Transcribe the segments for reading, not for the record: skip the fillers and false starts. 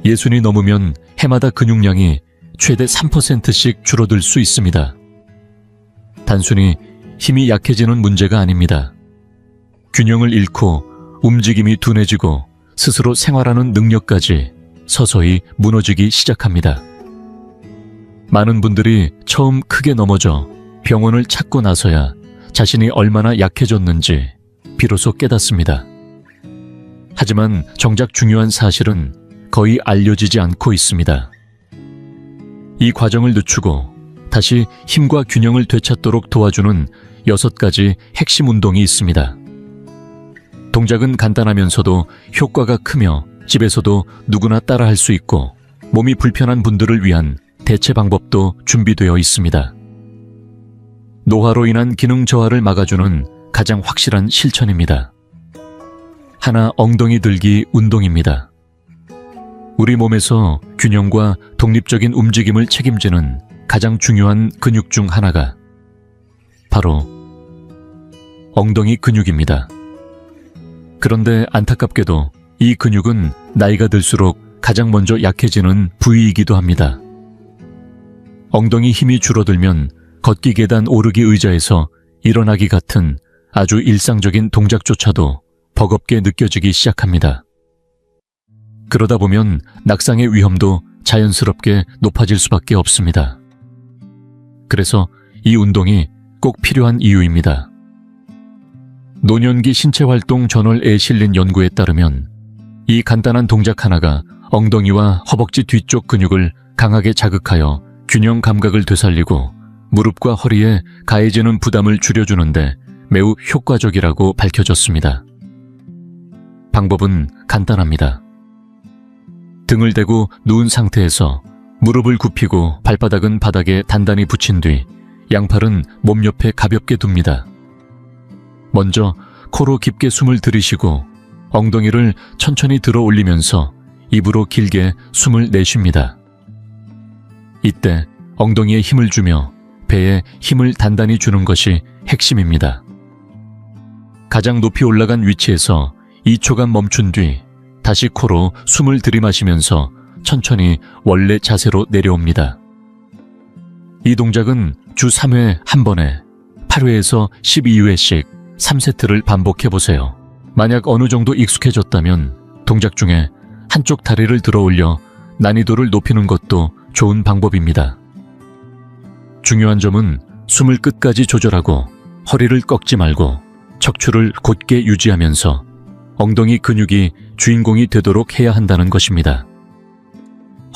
60이 넘으면 해마다 근육량이 최대 3%씩 줄어들 수 있습니다. 단순히 힘이 약해지는 문제가 아닙니다. 균형을 잃고 움직임이 둔해지고 스스로 생활하는 능력까지 서서히 무너지기 시작합니다. 많은 분들이 처음 크게 넘어져 병원을 찾고 나서야 자신이 얼마나 약해졌는지 비로소 깨닫습니다. 하지만 정작 중요한 사실은 거의 알려지지 않고 있습니다. 이 과정을 늦추고 다시 힘과 균형을 되찾도록 도와주는 6가지 핵심 운동이 있습니다. 동작은 간단하면서도 효과가 크며 집에서도 누구나 따라할 수 있고 몸이 불편한 분들을 위한 대체 방법도 준비되어 있습니다. 노화로 인한 기능 저하를 막아주는 가장 확실한 실천입니다. 하나, 엉덩이 들기 운동입니다. 우리 몸에서 균형과 독립적인 움직임을 책임지는 가장 중요한 근육 중 하나가 바로 엉덩이 근육입니다. 그런데 안타깝게도 이 근육은 나이가 들수록 가장 먼저 약해지는 부위이기도 합니다. 엉덩이 힘이 줄어들면 걷기 계단 오르기 의자에서 일어나기 같은 아주 일상적인 동작조차도 버겁게 느껴지기 시작합니다. 그러다 보면 낙상의 위험도 자연스럽게 높아질 수밖에 없습니다. 그래서 이 운동이 꼭 필요한 이유입니다. 노년기 신체활동 저널에 실린 연구에 따르면 이 간단한 동작 하나가 엉덩이와 허벅지 뒤쪽 근육을 강하게 자극하여 균형 감각을 되살리고 무릎과 허리에 가해지는 부담을 줄여주는데 매우 효과적이라고 밝혀졌습니다. 방법은 간단합니다. 등을 대고 누운 상태에서 무릎을 굽히고 발바닥은 바닥에 단단히 붙인 뒤 양팔은 몸 옆에 가볍게 둡니다. 먼저 코로 깊게 숨을 들이쉬고 엉덩이를 천천히 들어 올리면서 입으로 길게 숨을 내쉽니다. 이때 엉덩이에 힘을 주며 배에 힘을 단단히 주는 것이 핵심입니다. 가장 높이 올라간 위치에서 2초간 멈춘 뒤 다시 코로 숨을 들이마시면서 천천히 원래 자세로 내려옵니다. 이 동작은 주 3회 한 번에 8회에서 12회씩 3세트를 반복해보세요. 만약 어느 정도 익숙해졌다면 동작 중에 한쪽 다리를 들어 올려 난이도를 높이는 것도 좋은 방법입니다. 중요한 점은 숨을 끝까지 조절하고 허리를 꺾지 말고 척추를 곧게 유지하면서 엉덩이 근육이 주인공이 되도록 해야 한다는 것입니다.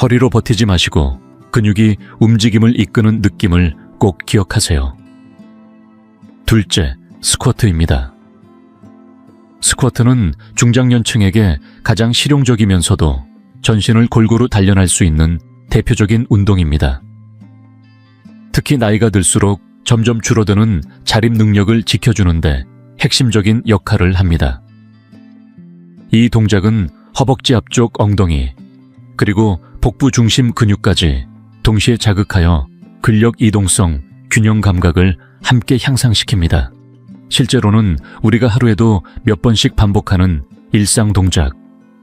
허리로 버티지 마시고 근육이 움직임을 이끄는 느낌을 꼭 기억하세요. 둘째, 스쿼트입니다. 스쿼트는 중장년층에게 가장 실용적이면서도 전신을 골고루 단련할 수 있는 대표적인 운동입니다. 특히 나이가 들수록 점점 줄어드는 자립 능력을 지켜주는데 핵심적인 역할을 합니다. 이 동작은 허벅지 앞쪽 엉덩이, 그리고 복부 중심 근육까지 동시에 자극하여 근력 이동성, 균형 감각을 함께 향상시킵니다. 실제로는 우리가 하루에도 몇 번씩 반복하는 일상 동작,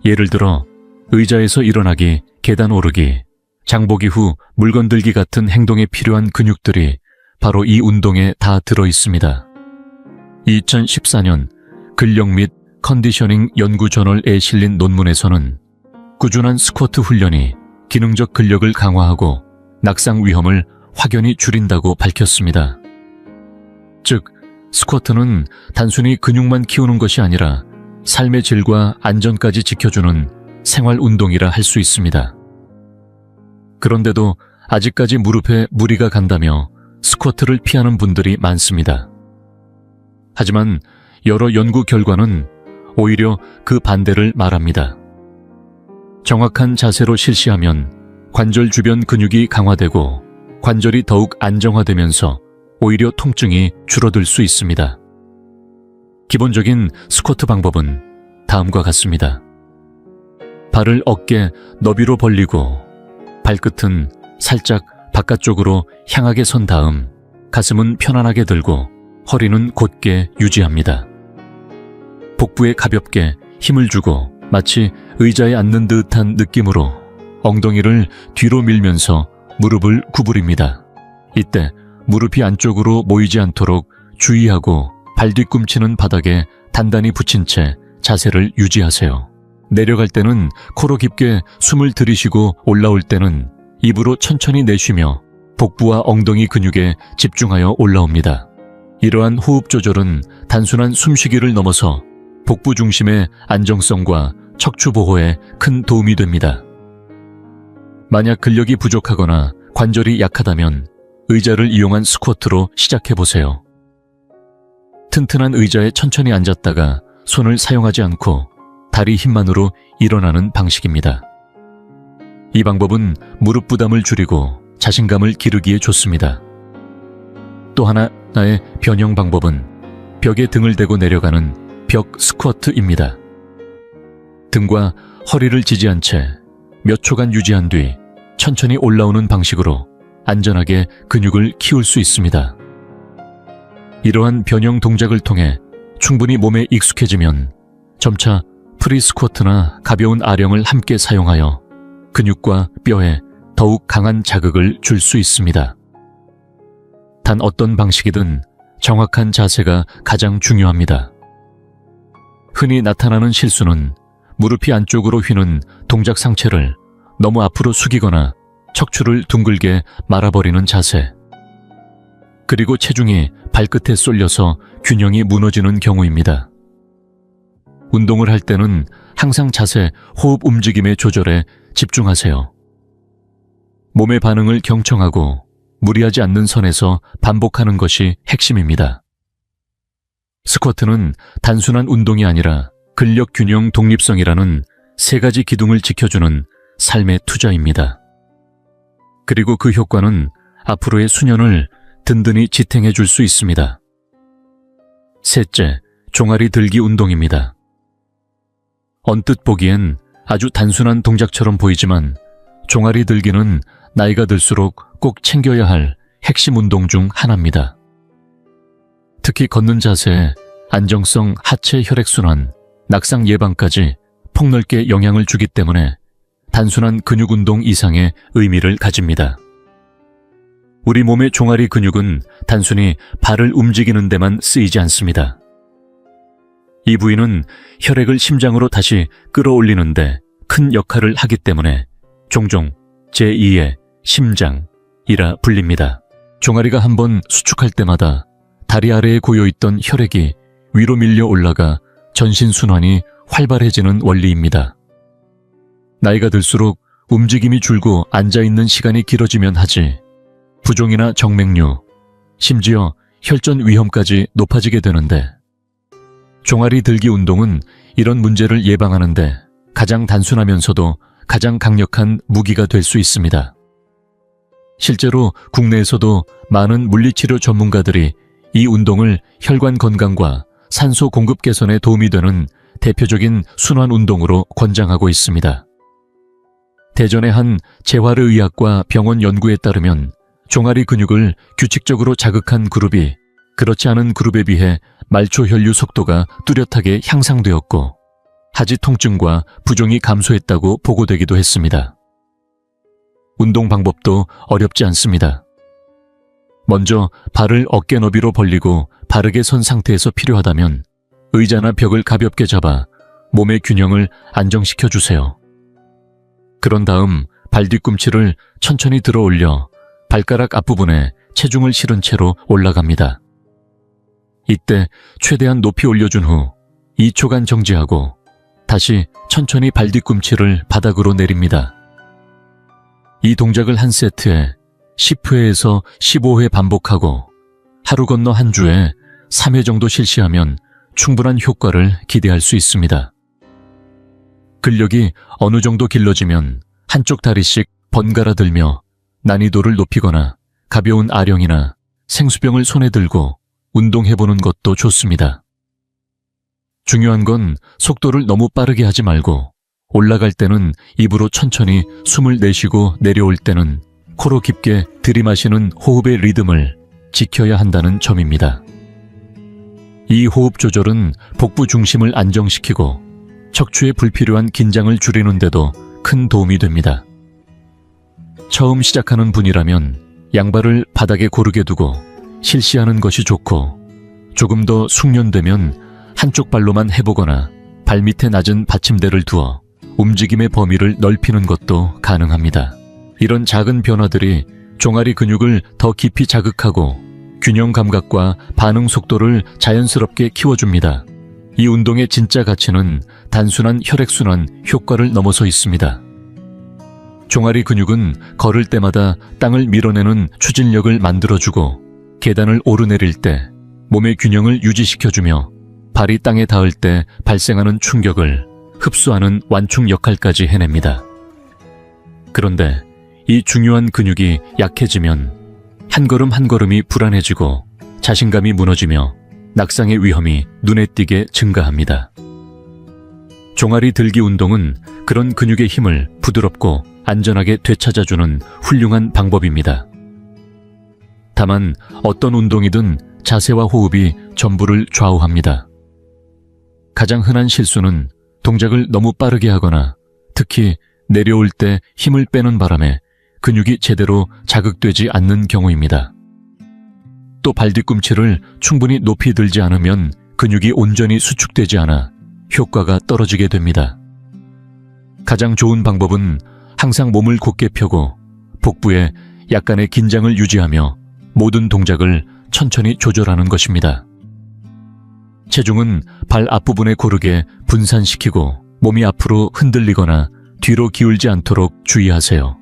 예를 들어 의자에서 일어나기, 계단 오르기, 장보기 후 물건 들기 같은 행동에 필요한 근육들이 바로 이 운동에 다 들어 있습니다. 2014년 근력 및 컨디셔닝 연구 저널에 실린 논문에서는 꾸준한 스쿼트 훈련이 기능적 근력을 강화하고 낙상 위험을 확연히 줄인다고 밝혔습니다. 즉, 스쿼트는 단순히 근육만 키우는 것이 아니라 삶의 질과 안전까지 지켜주는 생활 운동이라 할 수 있습니다. 그런데도 아직까지 무릎에 무리가 간다며 스쿼트를 피하는 분들이 많습니다. 하지만 여러 연구 결과는 오히려 그 반대를 말합니다. 정확한 자세로 실시하면 관절 주변 근육이 강화되고 관절이 더욱 안정화되면서 오히려 통증이 줄어들 수 있습니다. 기본적인 스쿼트 방법은 다음과 같습니다. 발을 어깨 너비로 벌리고 발끝은 살짝 바깥쪽으로 향하게 선 다음 가슴은 편안하게 들고 허리는 곧게 유지합니다. 복부에 가볍게 힘을 주고 마치 의자에 앉는 듯한 느낌으로 엉덩이를 뒤로 밀면서 무릎을 구부립니다. 이때 무릎이 안쪽으로 모이지 않도록 주의하고 발 뒤꿈치는 바닥에 단단히 붙인 채 자세를 유지하세요. 내려갈 때는 코로 깊게 숨을 들이쉬고 올라올 때는 입으로 천천히 내쉬며 복부와 엉덩이 근육에 집중하여 올라옵니다. 이러한 호흡 조절은 단순한 숨쉬기를 넘어서 복부 중심의 안정성과 척추 보호에 큰 도움이 됩니다. 만약 근력이 부족하거나 관절이 약하다면 의자를 이용한 스쿼트로 시작해보세요. 튼튼한 의자에 천천히 앉았다가 손을 사용하지 않고 다리 힘만으로 일어나는 방식입니다. 이 방법은 무릎 부담을 줄이고 자신감을 기르기에 좋습니다. 또 하나의 변형 방법은 벽에 등을 대고 내려가는 벽 스쿼트입니다. 등과 허리를 지지한 채 몇 초간 유지한 뒤 천천히 올라오는 방식으로 안전하게 근육을 키울 수 있습니다. 이러한 변형 동작을 통해 충분히 몸에 익숙해지면 점차 프리 스쿼트나 가벼운 아령을 함께 사용하여 근육과 뼈에 더욱 강한 자극을 줄 수 있습니다. 단 어떤 방식이든 정확한 자세가 가장 중요합니다. 흔히 나타나는 실수는 무릎이 안쪽으로 휘는 동작 상체를 너무 앞으로 숙이거나 척추를 둥글게 말아버리는 자세, 그리고 체중이 발끝에 쏠려서 균형이 무너지는 경우입니다. 운동을 할 때는 항상 자세, 호흡 움직임의 조절에 집중하세요. 몸의 반응을 경청하고 무리하지 않는 선에서 반복하는 것이 핵심입니다. 스쿼트는 단순한 운동이 아니라 근력 균형 독립성이라는 세 가지 기둥을 지켜주는 삶의 투자입니다. 그리고 그 효과는 앞으로의 수년을 든든히 지탱해 줄 수 있습니다. 셋째, 종아리 들기 운동입니다. 언뜻 보기엔 아주 단순한 동작처럼 보이지만 종아리 들기는 나이가 들수록 꼭 챙겨야 할 핵심 운동 중 하나입니다. 특히 걷는 자세에 안정성, 하체 혈액순환, 낙상 예방까지 폭넓게 영향을 주기 때문에 단순한 근육 운동 이상의 의미를 가집니다. 우리 몸의 종아리 근육은 단순히 발을 움직이는 데만 쓰이지 않습니다. 이 부위는 혈액을 심장으로 다시 끌어올리는데 큰 역할을 하기 때문에 종종 제2의 심장이라 불립니다. 종아리가 한번 수축할 때마다 다리 아래에 고여있던 혈액이 위로 밀려 올라가 전신순환이 활발해지는 원리입니다. 나이가 들수록 움직임이 줄고 앉아있는 시간이 길어지면 하지 부종이나 정맥류, 심지어 혈전 위험까지 높아지게 되는데 종아리 들기 운동은 이런 문제를 예방하는데 가장 단순하면서도 가장 강력한 무기가 될 수 있습니다. 실제로 국내에서도 많은 물리치료 전문가들이 이 운동을 혈관 건강과 산소 공급 개선에 도움이 되는 대표적인 순환 운동으로 권장하고 있습니다. 대전의 한 재활의학과 병원 연구에 따르면 종아리 근육을 규칙적으로 자극한 그룹이 그렇지 않은 그룹에 비해 말초 혈류 속도가 뚜렷하게 향상되었고 하지 통증과 부종이 감소했다고 보고되기도 했습니다. 운동 방법도 어렵지 않습니다. 먼저 발을 어깨 너비로 벌리고 바르게 선 상태에서 필요하다면 의자나 벽을 가볍게 잡아 몸의 균형을 안정시켜 주세요. 그런 다음 발 뒤꿈치를 천천히 들어 올려 발가락 앞부분에 체중을 실은 채로 올라갑니다. 이때 최대한 높이 올려준 후 2초간 정지하고 다시 천천히 발 뒤꿈치를 바닥으로 내립니다. 이 동작을 한 세트에 10회에서 15회 반복하고 하루 건너 한 주에 3회 정도 실시하면 충분한 효과를 기대할 수 있습니다. 근력이 어느 정도 길러지면 한쪽 다리씩 번갈아 들며 난이도를 높이거나 가벼운 아령이나 생수병을 손에 들고 운동해보는 것도 좋습니다. 중요한 건 속도를 너무 빠르게 하지 말고 올라갈 때는 입으로 천천히 숨을 내쉬고 내려올 때는 코로 깊게 들이마시는 호흡의 리듬을 지켜야 한다는 점입니다. 이 호흡 조절은 복부 중심을 안정시키고 척추의 불필요한 긴장을 줄이는 데도 큰 도움이 됩니다. 처음 시작하는 분이라면 양발을 바닥에 고르게 두고 실시하는 것이 좋고, 조금 더 숙련되면 한쪽 발로만 해보거나 발밑에 낮은 받침대를 두어 움직임의 범위를 넓히는 것도 가능합니다. 이런 작은 변화들이 종아리 근육을 더 깊이 자극하고 균형 감각과 반응 속도를 자연스럽게 키워줍니다. 이 운동의 진짜 가치는 단순한 혈액순환 효과를 넘어서 있습니다. 종아리 근육은 걸을 때마다 땅을 밀어내는 추진력을 만들어주고, 계단을 오르내릴 때 몸의 균형을 유지시켜주며, 발이 땅에 닿을 때 발생하는 충격을 흡수하는 완충 역할까지 해냅니다. 그런데 이 중요한 근육이 약해지면 한 걸음 한 걸음이 불안해지고 자신감이 무너지며 낙상의 위험이 눈에 띄게 증가합니다. 종아리 들기 운동은 그런 근육의 힘을 부드럽고 안전하게 되찾아주는 훌륭한 방법입니다. 다만 어떤 운동이든 자세와 호흡이 전부를 좌우합니다. 가장 흔한 실수는 동작을 너무 빠르게 하거나, 특히 내려올 때 힘을 빼는 바람에 근육이 제대로 자극되지 않는 경우입니다. 또 발 뒤꿈치를 충분히 높이 들지 않으면 근육이 온전히 수축되지 않아 효과가 떨어지게 됩니다. 가장 좋은 방법은 항상 몸을 곧게 펴고 복부에 약간의 긴장을 유지하며 모든 동작을 천천히 조절하는 것입니다. 체중은 발 앞부분에 고르게 분산시키고 몸이 앞으로 흔들리거나 뒤로 기울지 않도록 주의하세요.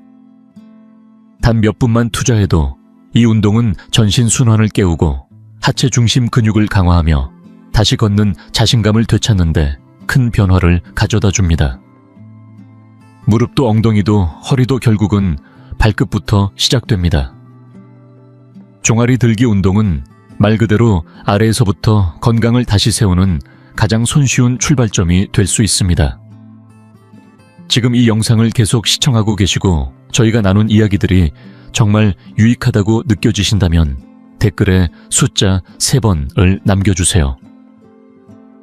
단 몇 분만 투자해도 이 운동은 전신 순환을 깨우고 하체 중심 근육을 강화하며 다시 걷는 자신감을 되찾는데 큰 변화를 가져다 줍니다. 무릎도 엉덩이도 허리도 결국은 발끝부터 시작됩니다. 종아리 들기 운동은 말 그대로 아래에서부터 건강을 다시 세우는 가장 손쉬운 출발점이 될 수 있습니다. 지금 이 영상을 계속 시청하고 계시고 저희가 나눈 이야기들이 정말 유익하다고 느껴지신다면 댓글에 숫자 3번을 남겨주세요.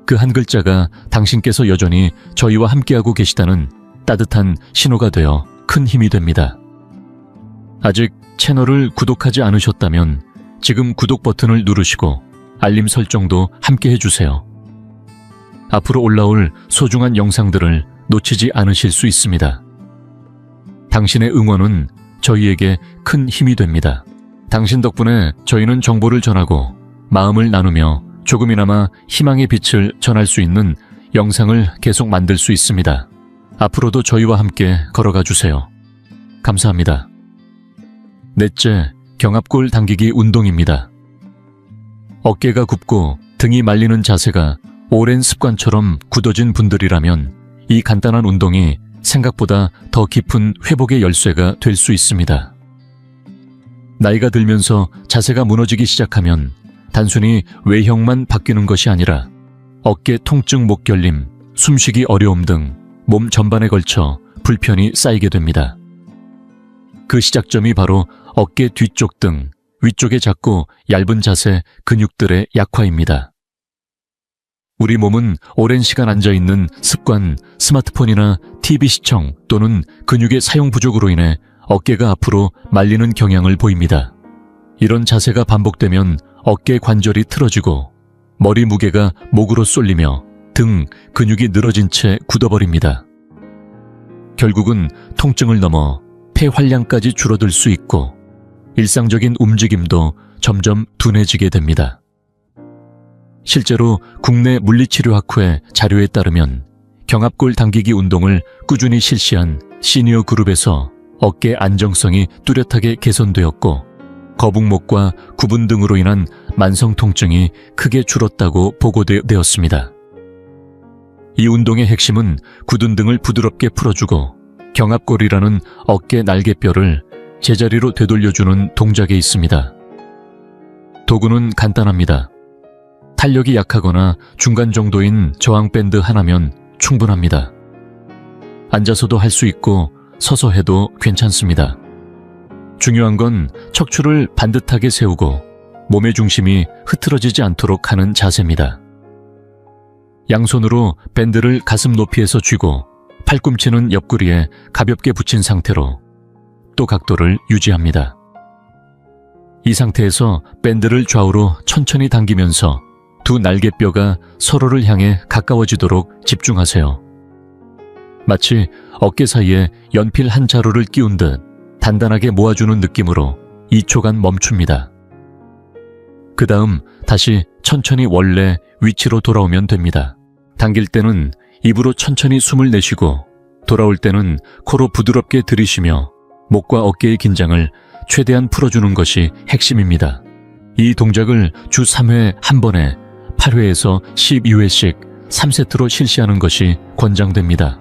그 한 글자가 당신께서 여전히 저희와 함께하고 계시다는 따뜻한 신호가 되어 큰 힘이 됩니다. 아직 채널을 구독하지 않으셨다면 지금 구독 버튼을 누르시고 알림 설정도 함께 해주세요. 앞으로 올라올 소중한 영상들을 놓치지 않으실 수 있습니다. 당신의 응원은 저희에게 큰 힘이 됩니다. 당신 덕분에 저희는 정보를 전하고 마음을 나누며 조금이나마 희망의 빛을 전할 수 있는 영상을 계속 만들 수 있습니다. 앞으로도 저희와 함께 걸어가 주세요. 감사합니다. 넷째, 경합골 당기기 운동입니다. 어깨가 굽고 등이 말리는 자세가 오랜 습관처럼 굳어진 분들이라면 이 간단한 운동이 생각보다 더 깊은 회복의 열쇠가 될 수 있습니다. 나이가 들면서 자세가 무너지기 시작하면 단순히 외형만 바뀌는 것이 아니라 어깨 통증, 목결림, 숨쉬기 어려움 등 몸 전반에 걸쳐 불편이 쌓이게 됩니다. 그 시작점이 바로 어깨 뒤쪽 등 위쪽에 작고 얇은 자세 근육들의 약화입니다. 우리 몸은 오랜 시간 앉아있는 습관, 스마트폰이나 TV 시청 또는 근육의 사용 부족으로 인해 어깨가 앞으로 말리는 경향을 보입니다. 이런 자세가 반복되면 어깨 관절이 틀어지고 머리 무게가 목으로 쏠리며 등 근육이 늘어진 채 굳어버립니다. 결국은 통증을 넘어 폐활량까지 줄어들 수 있고 일상적인 움직임도 점점 둔해지게 됩니다. 실제로 국내 물리치료학회 자료에 따르면 경합골 당기기 운동을 꾸준히 실시한 시니어 그룹에서 어깨 안정성이 뚜렷하게 개선되었고 거북목과 구분 등으로 인한 만성 통증이 크게 줄었다고 보고되었습니다. 이 운동의 핵심은 굳은 등을 부드럽게 풀어주고 경합골이라는 어깨 날개뼈를 제자리로 되돌려주는 동작에 있습니다. 도구는 간단합니다. 탄력이 약하거나 중간 정도인 저항밴드 하나면 충분합니다. 앉아서도 할 수 있고 서서 해도 괜찮습니다. 중요한 건 척추를 반듯하게 세우고 몸의 중심이 흐트러지지 않도록 하는 자세입니다. 양손으로 밴드를 가슴 높이에서 쥐고 팔꿈치는 옆구리에 가볍게 붙인 상태로 90도 각도를 유지합니다. 이 상태에서 밴드를 좌우로 천천히 당기면서 두 날개뼈가 서로를 향해 가까워지도록 집중하세요. 마치 어깨 사이에 연필 한 자루를 끼운 듯 단단하게 모아주는 느낌으로 2초간 멈춥니다. 그 다음 다시 천천히 원래 위치로 돌아오면 됩니다. 당길 때는 입으로 천천히 숨을 내쉬고 돌아올 때는 코로 부드럽게 들이쉬며 목과 어깨의 긴장을 최대한 풀어주는 것이 핵심입니다. 이 동작을 주 3회 한 번에 8회에서 12회씩 3세트로 실시하는 것이 권장됩니다.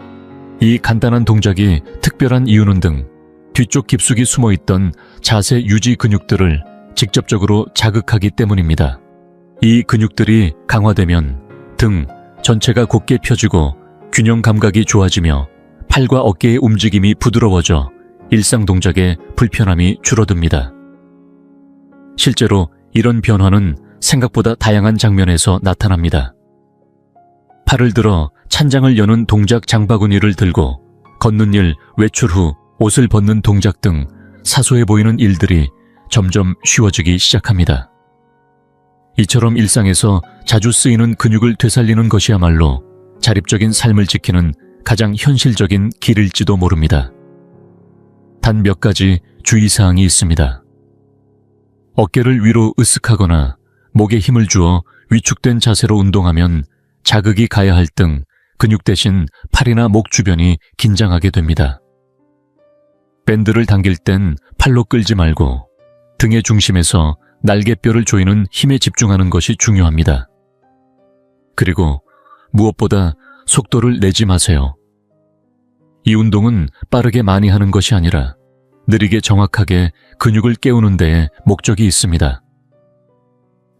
이 간단한 동작이 특별한 이유는 등 뒤쪽 깊숙이 숨어있던 자세 유지 근육들을 직접적으로 자극하기 때문입니다. 이 근육들이 강화되면 등 전체가 곧게 펴지고 균형 감각이 좋아지며 팔과 어깨의 움직임이 부드러워져 일상 동작의 불편함이 줄어듭니다. 실제로 이런 변화는 생각보다 다양한 장면에서 나타납니다. 팔을 들어 찬장을 여는 동작 장바구니를 들고 걷는 일, 외출 후 옷을 벗는 동작 등 사소해 보이는 일들이 점점 쉬워지기 시작합니다. 이처럼 일상에서 자주 쓰이는 근육을 되살리는 것이야말로 자립적인 삶을 지키는 가장 현실적인 길일지도 모릅니다. 단 몇 가지 주의사항이 있습니다. 어깨를 위로 으쓱하거나 목에 힘을 주어 위축된 자세로 운동하면 자극이 가야 할 등 근육 대신 팔이나 목 주변이 긴장하게 됩니다. 밴드를 당길 땐 팔로 끌지 말고 등의 중심에서 날개뼈를 조이는 힘에 집중하는 것이 중요합니다. 그리고 무엇보다 속도를 내지 마세요. 이 운동은 빠르게 많이 하는 것이 아니라 느리게 정확하게 근육을 깨우는 데에 목적이 있습니다.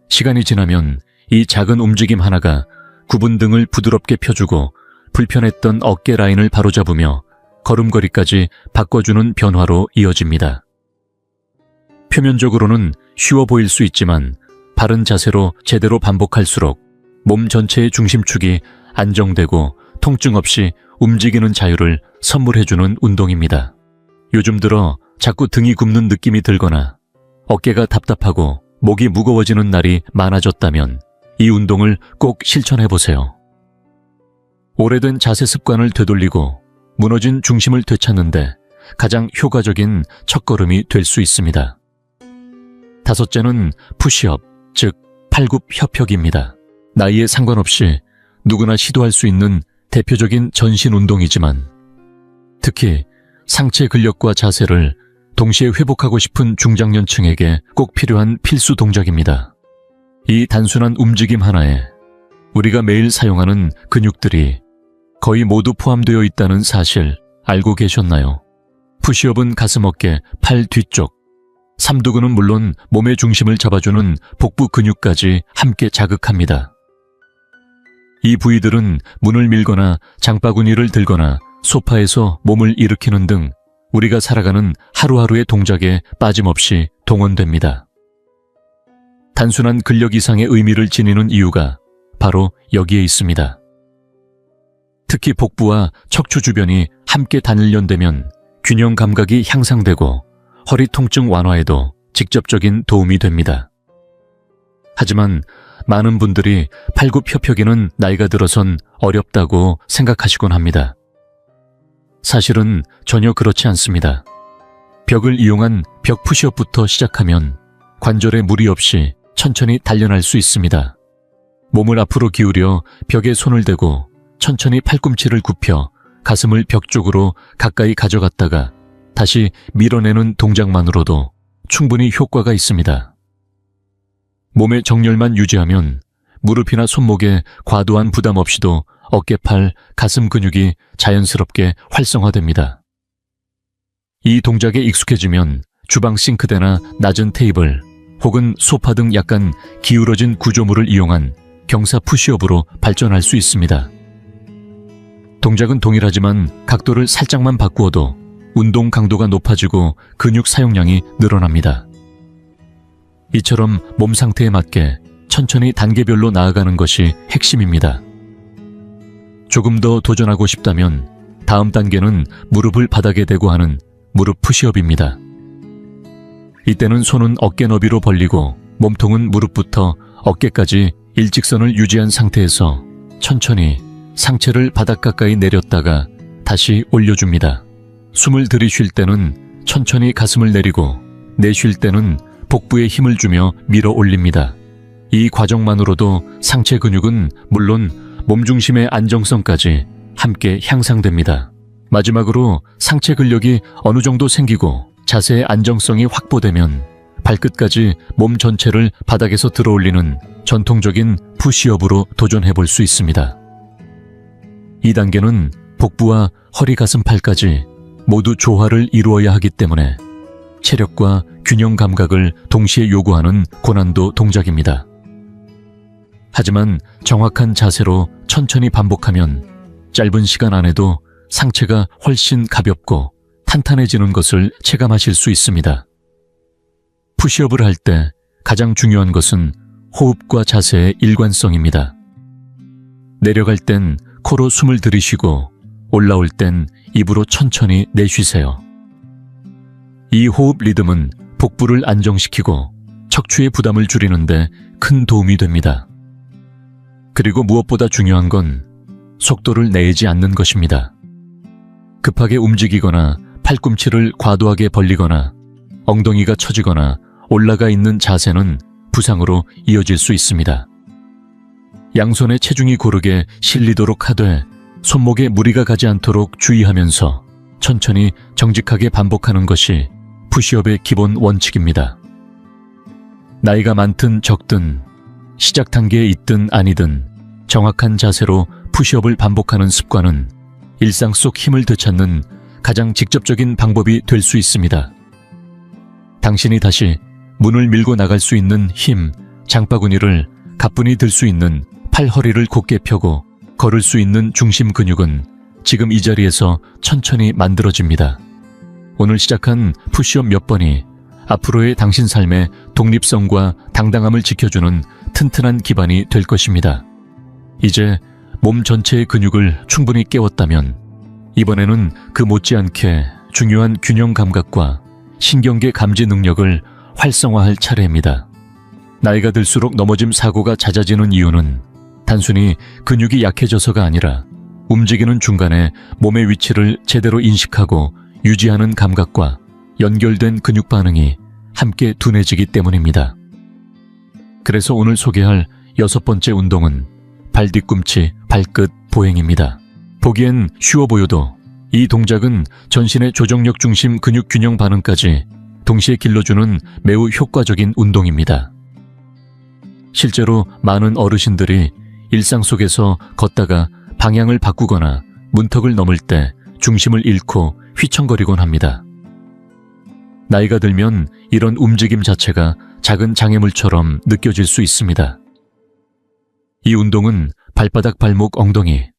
시간이 지나면 이 작은 움직임 하나가 굽은 등을 부드럽게 펴주고 불편했던 어깨 라인을 바로잡으며 걸음걸이까지 바꿔주는 변화로 이어집니다. 표면적으로는 쉬워 보일 수 있지만 바른 자세로 제대로 반복할수록 몸 전체의 중심축이 안정되고 통증 없이 움직이는 자유를 선물해주는 운동입니다. 요즘 들어 자꾸 등이 굽는 느낌이 들거나 어깨가 답답하고 목이 무거워지는 날이 많아졌다면 이 운동을 꼭 실천해보세요. 오래된 자세 습관을 되돌리고 무너진 중심을 되찾는데 가장 효과적인 첫걸음이 될 수 있습니다. 다섯째는 푸시업, 즉 팔굽혀펴기입니다. 나이에 상관없이 누구나 시도할 수 있는 대표적인 전신 운동이지만 특히 상체 근력과 자세를 동시에 회복하고 싶은 중장년층에게 꼭 필요한 필수 동작입니다. 이 단순한 움직임 하나에 우리가 매일 사용하는 근육들이 거의 모두 포함되어 있다는 사실 알고 계셨나요? 푸시업은 가슴, 어깨, 팔 뒤쪽, 삼두근은 물론 몸의 중심을 잡아주는 복부 근육까지 함께 자극합니다. 이 부위들은 문을 밀거나 장바구니를 들거나 소파에서 몸을 일으키는 등 우리가 살아가는 하루하루의 동작에 빠짐없이 동원됩니다. 단순한 근력 이상의 의미를 지니는 이유가 바로 여기에 있습니다. 특히 복부와 척추 주변이 함께 단련되면 균형 감각이 향상되고 허리 통증 완화에도 직접적인 도움이 됩니다. 하지만 많은 분들이 팔굽혀펴기는 나이가 들어선 어렵다고 생각하시곤 합니다. 사실은 전혀 그렇지 않습니다. 벽을 이용한 벽 푸시업부터 시작하면 관절에 무리 없이 천천히 단련할 수 있습니다. 몸을 앞으로 기울여 벽에 손을 대고 천천히 팔꿈치를 굽혀 가슴을 벽 쪽으로 가까이 가져갔다가 다시 밀어내는 동작만으로도 충분히 효과가 있습니다. 몸의 정렬만 유지하면 무릎이나 손목에 과도한 부담 없이도 어깨, 팔, 가슴 근육이 자연스럽게 활성화됩니다. 이 동작에 익숙해지면 주방 싱크대나 낮은 테이블 혹은 소파 등 약간 기울어진 구조물을 이용한 경사 푸시업으로 발전할 수 있습니다. 동작은 동일하지만 각도를 살짝만 바꾸어도 운동 강도가 높아지고 근육 사용량이 늘어납니다. 이처럼 몸 상태에 맞게 천천히 단계별로 나아가는 것이 핵심입니다. 조금 더 도전하고 싶다면 다음 단계는 무릎을 바닥에 대고 하는 무릎 푸시업입니다. 이때는 손은 어깨 너비로 벌리고 몸통은 무릎부터 어깨까지 일직선을 유지한 상태에서 천천히 상체를 바닥 가까이 내렸다가 다시 올려줍니다. 숨을 들이쉴 때는 천천히 가슴을 내리고 내쉴 때는 복부에 힘을 주며 밀어 올립니다. 이 과정만으로도 상체 근육은 물론 몸중심의 안정성까지 함께 향상됩니다. 마지막으로 상체 근력이 어느 정도 생기고 자세의 안정성이 확보되면 발끝까지 몸 전체를 바닥에서 들어올리는 전통적인 푸시업으로 도전해 볼 수 있습니다. 이 단계는 복부와 허리, 가슴, 팔까지 모두 조화를 이루어야 하기 때문에 체력과 균형 감각을 동시에 요구하는 고난도 동작입니다. 하지만 정확한 자세로 천천히 반복하면 짧은 시간 안에도 상체가 훨씬 가볍고 탄탄해지는 것을 체감하실 수 있습니다. 푸시업을 할 때 가장 중요한 것은 호흡과 자세의 일관성입니다. 내려갈 땐 코로 숨을 들이쉬고 올라올 땐 입으로 천천히 내쉬세요. 이 호흡 리듬은 복부를 안정시키고 척추의 부담을 줄이는데 큰 도움이 됩니다. 그리고 무엇보다 중요한 건 속도를 내지 않는 것입니다. 급하게 움직이거나 팔꿈치를 과도하게 벌리거나 엉덩이가 처지거나 올라가 있는 자세는 부상으로 이어질 수 있습니다. 양손의 체중이 고르게 실리도록 하되 손목에 무리가 가지 않도록 주의하면서 천천히 정직하게 반복하는 것이 푸시업의 기본 원칙입니다. 나이가 많든 적든 시작 단계에 있든 아니든 정확한 자세로 푸시업을 반복하는 습관은 일상 속 힘을 되찾는 가장 직접적인 방법이 될 수 있습니다. 당신이 다시 문을 밀고 나갈 수 있는 힘, 장바구니를 가뿐히 들 수 있는 팔, 허리를 곧게 펴고 걸을 수 있는 중심 근육은 지금 이 자리에서 천천히 만들어집니다. 오늘 시작한 푸시업 몇 번이 앞으로의 당신 삶의 독립성과 당당함을 지켜주는 튼튼한 기반이 될 것입니다. 이제 몸 전체의 근육을 충분히 깨웠다면 이번에는 그 못지않게 중요한 균형 감각과 신경계 감지 능력을 활성화할 차례입니다. 나이가 들수록 넘어짐 사고가 잦아지는 이유는 단순히 근육이 약해져서가 아니라 움직이는 중간에 몸의 위치를 제대로 인식하고 유지하는 감각과 연결된 근육 반응이 함께 둔해지기 때문입니다. 그래서 오늘 소개할 6번째 운동은 발 뒤꿈치, 발끝 보행입니다. 보기엔 쉬워 보여도 이 동작은 전신의 조정력 중심 근육 균형 반응까지 동시에 길러주는 매우 효과적인 운동입니다. 실제로 많은 어르신들이 일상 속에서 걷다가 방향을 바꾸거나 문턱을 넘을 때 중심을 잃고 휘청거리곤 합니다. 나이가 들면 이런 움직임 자체가 작은 장애물처럼 느껴질 수 있습니다. 이 운동은 발바닥, 발목, 엉덩이,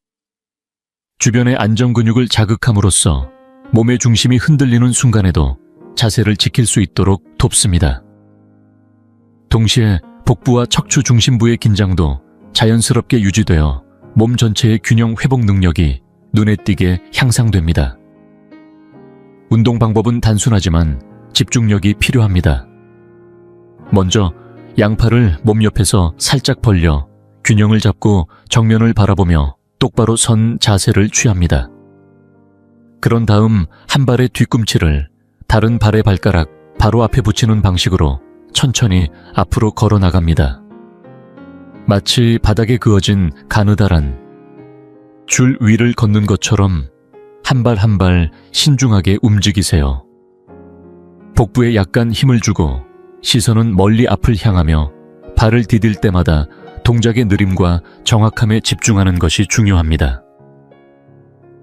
주변의 안정 근육을 자극함으로써 몸의 중심이 흔들리는 순간에도 자세를 지킬 수 있도록 돕습니다. 동시에 복부와 척추 중심부의 긴장도 자연스럽게 유지되어 몸 전체의 균형 회복 능력이 눈에 띄게 향상됩니다. 운동 방법은 단순하지만 집중력이 필요합니다. 먼저 양팔을 몸 옆에서 살짝 벌려 균형을 잡고 정면을 바라보며 똑바로 선 자세를 취합니다. 그런 다음 한 발의 뒤꿈치를 다른 발의 발가락 바로 앞에 붙이는 방식으로 천천히 앞으로 걸어 나갑니다. 마치 바닥에 그어진 가느다란 줄 위를 걷는 것처럼 한 발 한 발 신중하게 움직이세요. 복부에 약간 힘을 주고 시선은 멀리 앞을 향하며 발을 디딜 때마다 동작의 느림과 정확함에 집중하는 것이 중요합니다.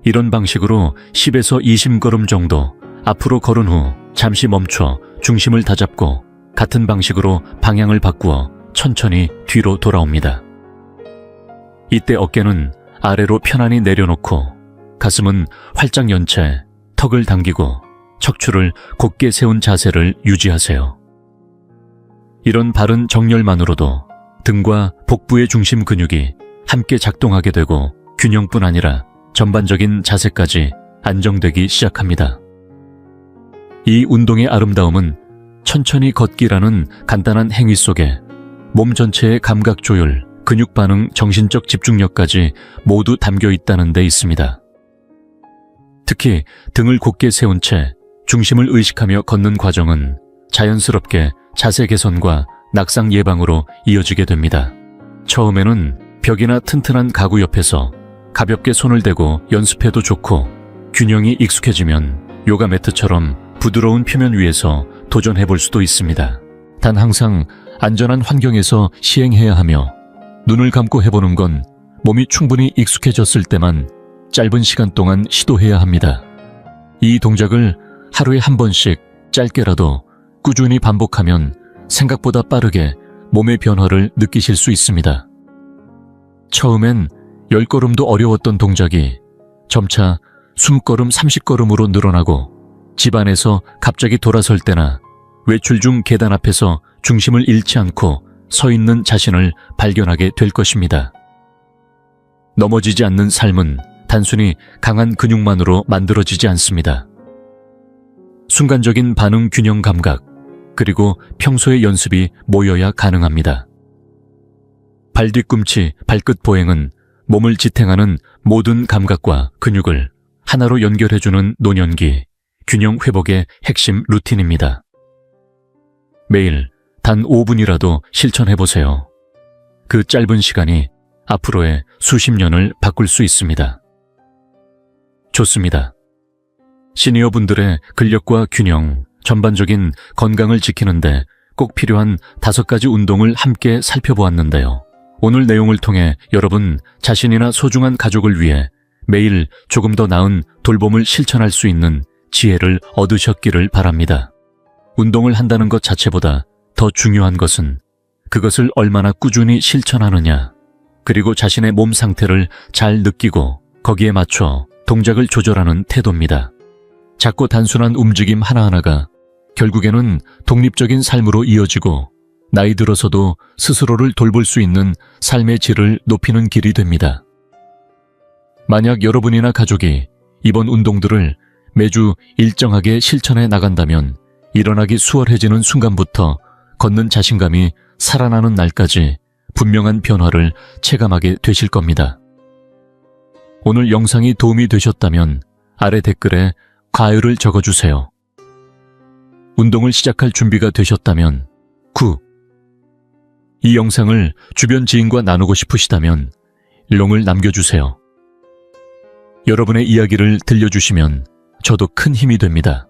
이런 방식으로 10에서 20걸음 정도 앞으로 걸은 후 잠시 멈춰 중심을 다잡고 같은 방식으로 방향을 바꾸어 천천히 뒤로 돌아옵니다. 이때 어깨는 아래로 편안히 내려놓고 가슴은 활짝 연 채 턱을 당기고 척추를 곧게 세운 자세를 유지하세요. 이런 바른 정렬만으로도 등과 복부의 중심 근육이 함께 작동하게 되고 균형뿐 아니라 전반적인 자세까지 안정되기 시작합니다. 이 운동의 아름다움은 천천히 걷기라는 간단한 행위 속에 몸 전체의 감각 조율, 근육 반응, 정신적 집중력까지 모두 담겨 있다는 데 있습니다. 특히 등을 곧게 세운 채 중심을 의식하며 걷는 과정은 자연스럽게 자세 개선과 낙상 예방으로 이어지게 됩니다. 처음에는 벽이나 튼튼한 가구 옆에서 가볍게 손을 대고 연습해도 좋고, 균형이 익숙해지면 요가 매트처럼 부드러운 표면 위에서 도전해 볼 수도 있습니다. 단 항상 안전한 환경에서 시행해야 하며, 눈을 감고 해보는 건 몸이 충분히 익숙해졌을 때만 짧은 시간 동안 시도해야 합니다. 이 동작을 하루에 한 번씩 짧게라도 꾸준히 반복하면 생각보다 빠르게 몸의 변화를 느끼실 수 있습니다. 처음엔 10걸음도 어려웠던 동작이 점차 20걸음, 30걸음으로 늘어나고, 집안에서 갑자기 돌아설 때나 외출 중 계단 앞에서 중심을 잃지 않고 서 있는 자신을 발견하게 될 것입니다. 넘어지지 않는 삶은 단순히 강한 근육만으로 만들어지지 않습니다. 순간적인 반응 균형 감각, 그리고 평소의 연습이 모여야 가능합니다. 발 뒤꿈치, 발끝 보행은 몸을 지탱하는 모든 감각과 근육을 하나로 연결해주는 노년기, 균형 회복의 핵심 루틴입니다. 매일 단 5분이라도 실천해보세요. 그 짧은 시간이 앞으로의 수십 년을 바꿀 수 있습니다. 좋습니다. 시니어분들의 근력과 균형, 전반적인 건강을 지키는데 꼭 필요한 5가지 운동을 함께 살펴보았는데요. 오늘 내용을 통해 여러분 자신이나 소중한 가족을 위해 매일 조금 더 나은 돌봄을 실천할 수 있는 지혜를 얻으셨기를 바랍니다. 운동을 한다는 것 자체보다 더 중요한 것은 그것을 얼마나 꾸준히 실천하느냐, 그리고 자신의 몸 상태를 잘 느끼고 거기에 맞춰 동작을 조절하는 태도입니다. 작고 단순한 움직임 하나하나가 결국에는 독립적인 삶으로 이어지고, 나이 들어서도 스스로를 돌볼 수 있는 삶의 질을 높이는 길이 됩니다. 만약 여러분이나 가족이 이번 운동들을 매주 일정하게 실천해 나간다면 일어나기 수월해지는 순간부터 걷는 자신감이 살아나는 날까지 분명한 변화를 체감하게 되실 겁니다. 오늘 영상이 도움이 되셨다면 아래 댓글에 과요를 적어주세요. 운동을 시작할 준비가 되셨다면 9. 이 영상을 주변 지인과 나누고 싶으시다면 1을 남겨주세요. 여러분의 이야기를 들려주시면 저도 큰 힘이 됩니다.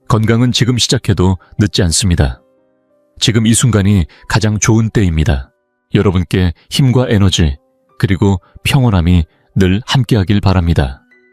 건강은 지금 시작해도 늦지 않습니다. 지금 이 순간이 가장 좋은 때입니다. 여러분께 힘과 에너지, 그리고 평온함이 늘 함께하길 바랍니다.